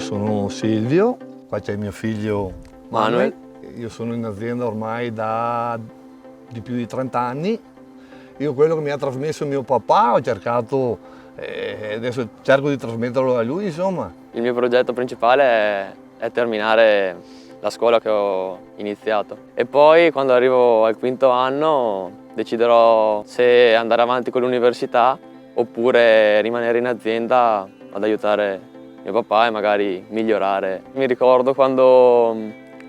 sono Silvio, qua c'è mio figlio Manuel. Io sono in azienda ormai da più di 30 anni. Io quello che mi ha trasmesso mio papà ho cercato, adesso cerco di trasmetterlo a lui, insomma. Il mio progetto principale è terminare la scuola che ho iniziato e poi quando arrivo al quinto anno deciderò se andare avanti con l'università oppure rimanere in azienda ad aiutare mio papà e magari migliorare. Mi ricordo quando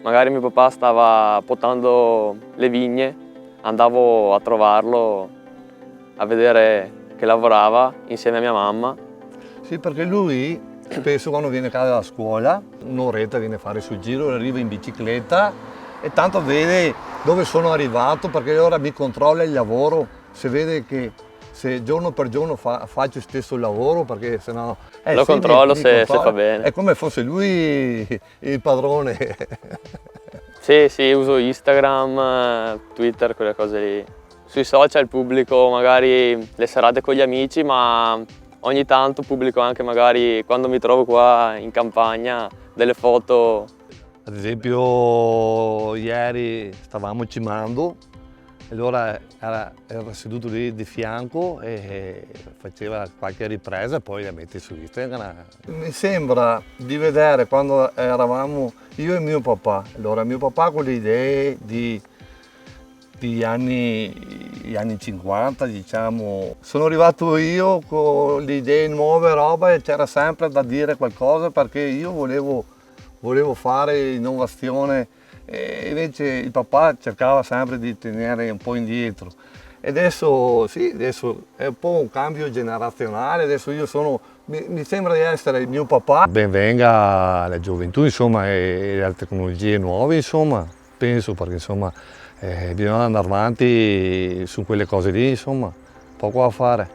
magari mio papà stava potando le vigne, andavo a trovarlo a vedere che lavorava insieme a mia mamma. Sì, perché lui spesso quando viene a casa da scuola, un'oretta viene a fare il suo giro, arriva in bicicletta e tanto vede dove sono arrivato, perché ora mi controlla il lavoro, se vede che se giorno per giorno faccio lo stesso lavoro, perché sennò Lo controllo se fa bene. È come fosse lui il padrone. Sì, uso Instagram, Twitter, quelle cose lì. Sui social pubblico magari le serate con gli amici, ma ogni tanto pubblico anche magari quando mi trovo qua in campagna delle foto. Ad esempio ieri stavamo cimando e allora era seduto lì di fianco e faceva qualche ripresa e poi la mette su Instagram. Mi sembra di vedere quando eravamo io e mio papà. Allora mio papà con le idee gli anni 50, diciamo. Sono arrivato io con le idee nuove, roba, e c'era sempre da dire qualcosa perché io volevo fare innovazione e invece il papà cercava sempre di tenere un po' indietro. E adesso sì, adesso è un po' un cambio generazionale, adesso mi sembra di essere il mio papà. Ben venga la gioventù, insomma, e le tecnologie nuove, insomma, penso, perché insomma bisogna andare avanti su quelle cose lì, insomma, poco da fare.